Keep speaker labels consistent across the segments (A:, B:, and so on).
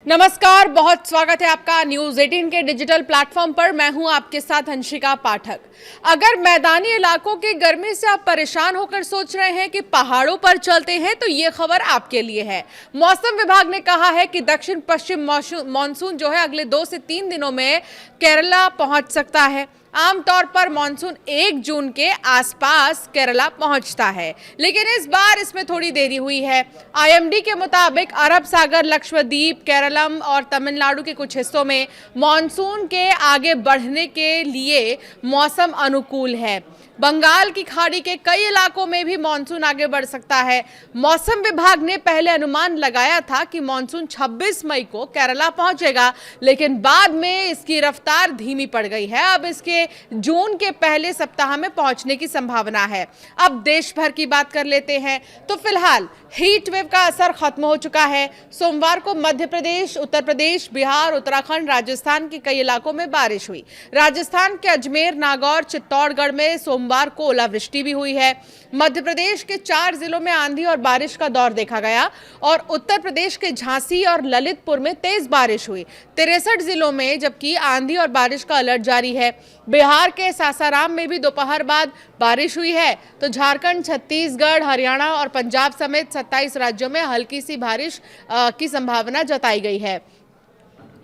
A: नमस्कार, बहुत स्वागत है आपका न्यूज 18 के डिजिटल प्लेटफॉर्म पर। मैं हूं आपके साथ हंसिका पाठक। अगर मैदानी इलाकों की गर्मी से आप परेशान होकर सोच रहे हैं कि पहाड़ों पर चलते हैं तो ये खबर आपके लिए है। मौसम विभाग ने कहा है कि दक्षिण पश्चिम मानसून जो है अगले 2 से 3 दिनों में केरला पहुंच सकता है। आमतौर पर मानसून 1 जून के आसपास केरला पहुंचता है, लेकिन इस बार इसमें थोड़ी देरी हुई है। आईएमडी के मुताबिक अरब सागर, लक्षद्वीप, केरलम और तमिलनाडु के कुछ हिस्सों में मानसून के आगे बढ़ने के लिए मौसम अनुकूल है। बंगाल की खाड़ी के कई इलाकों में भी मानसून आगे बढ़ सकता है। मौसम विभाग ने पहले अनुमान लगाया था कि मानसून 26 मई को केरला पहुंचेगा, लेकिन बाद में इसकी रफ्तार धीमी पड़ गई है। अब इसके जून के पहले सप्ताह में पहुंचने की संभावना है। अब देश भर की बात कर लेते हैं तो फिलहाल हीट वेव का असर खत्म हो चुका है। सोमवार को मध्य प्रदेश, उत्तर प्रदेश, बिहार, उत्तराखंड, राजस्थान के कई इलाकों में बारिश हुई। राजस्थान के अजमेर, नागौर, चित्तौड़गढ़ में सोमवार को ओलावृष्टि भी हुई है। मध्य प्रदेश के 4 जिलों में आंधी और बारिश का दौर देखा गया और उत्तर प्रदेश के झांसी और ललितपुर में तेज बारिश हुई। 63 जिलों में जबकि आंधी और बारिश का अलर्ट जारी है। बिहार के सासाराम में भी दोपहर बाद बारिश हुई है। तो झारखंड, छत्तीसगढ़, हरियाणा और पंजाब समेत 27 राज्यों में हल्की सी बारिश की संभावना जताई गई है।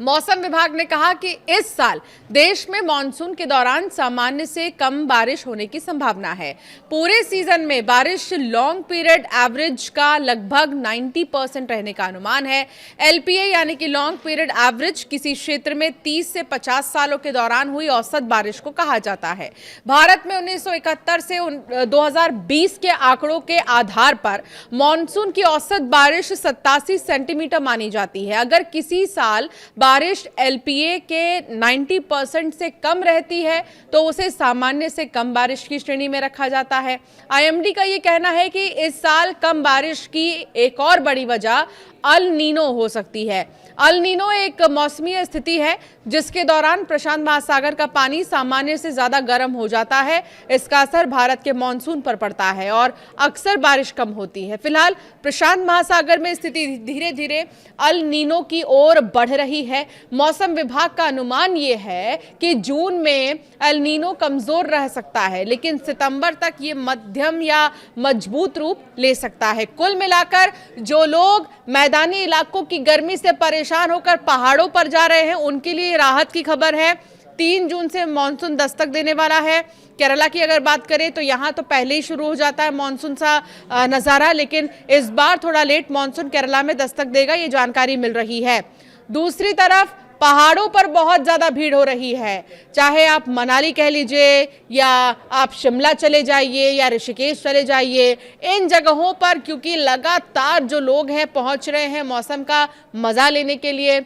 A: मौसम विभाग ने कहा कि इस साल देश में मानसून के दौरान सामान्य से कम बारिश होने की संभावना है। पूरे सीजन में बारिश लॉन्ग पीरियड एवरेज का लगभग 90% रहने का अनुमान है। एलपीए यानी कि लॉन्ग पीरियड एवरेज किसी क्षेत्र में 30 से 50 सालों के दौरान हुई औसत बारिश को कहा जाता है। भारत में 1971 से 2020 के आंकड़ों के आधार पर मानसून की औसत बारिश 87 सेंटीमीटर मानी जाती है। अगर किसी साल बारिश एलपीए के 90% से कम रहती है तो उसे सामान्य से कम बारिश की श्रेणी में रखा जाता है। आईएमडी का यह कहना है कि इस साल कम बारिश की एक और बड़ी वजह अल नीनो हो सकती है। अल नीनो एक मौसमी स्थिति है जिसके दौरान प्रशांत महासागर का पानी सामान्य से ज्यादा गर्म हो जाता है। इसका असर भारत के मानसून पर पड़ता है और अक्सर बारिश कम होती है। फिलहाल प्रशांत महासागर में स्थिति धीरे धीरे अल नीनो की ओर बढ़ रही है। मौसम विभाग का अनुमान यह है कि जून में अल नीनो कमजोर रह सकता है, लेकिन सितंबर तक ये मध्यम या मजबूत रूप ले सकता है। कुल मिलाकर जो लोग मैदानी इलाकों की गर्मी से परेशान होकर पहाड़ों पर जा रहे हैं उनके लिए राहत की खबर है। 3 जून से मानसून दस्तक देने वाला है। केरला की अगर बात करें तो यहाँ तो पहले ही शुरू हो जाता है मानसून सा नज़ारा, लेकिन इस बार थोड़ा लेट मानसून केरला में दस्तक देगा, ये जानकारी मिल रही है। दूसरी तरफ पहाड़ों पर बहुत ज्यादा भीड़ हो रही है। चाहे आप मनाली कह लीजिए या आप शिमला चले जाइए या ऋषिकेश चले जाइए, इन जगहों पर क्योंकि लगातार जो लोग हैं पहुंच रहे हैं मौसम का मजा लेने के लिए,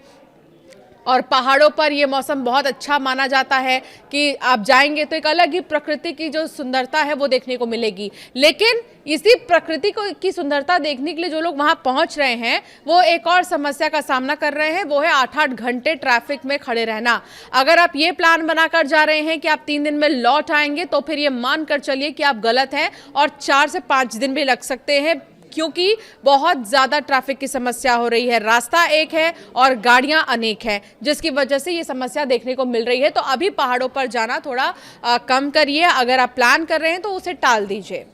A: और पहाड़ों पर ये मौसम बहुत अच्छा माना जाता है कि आप जाएंगे तो एक अलग ही प्रकृति की जो सुंदरता है वो देखने को मिलेगी। लेकिन इसी प्रकृति की सुंदरता देखने के लिए जो लोग वहां पहुंच रहे हैं वो एक और समस्या का सामना कर रहे हैं, वो है 8-8 घंटे ट्रैफिक में खड़े रहना। अगर आप ये प्लान बनाकर जा रहे हैं कि आप 3 दिन में लौट आएंगे तो फिर ये मानकर चलिए कि आप गलत हैं और 4 से 5 दिन भी लग सकते हैं, क्योंकि बहुत ज्यादा ट्रैफिक की समस्या हो रही है। रास्ता एक है और गाड़ियां अनेक हैं, जिसकी वजह से ये समस्या देखने को मिल रही है। तो अभी पहाड़ों पर जाना थोड़ा कम करिए। अगर आप प्लान कर रहे हैं तो उसे टाल दीजिए।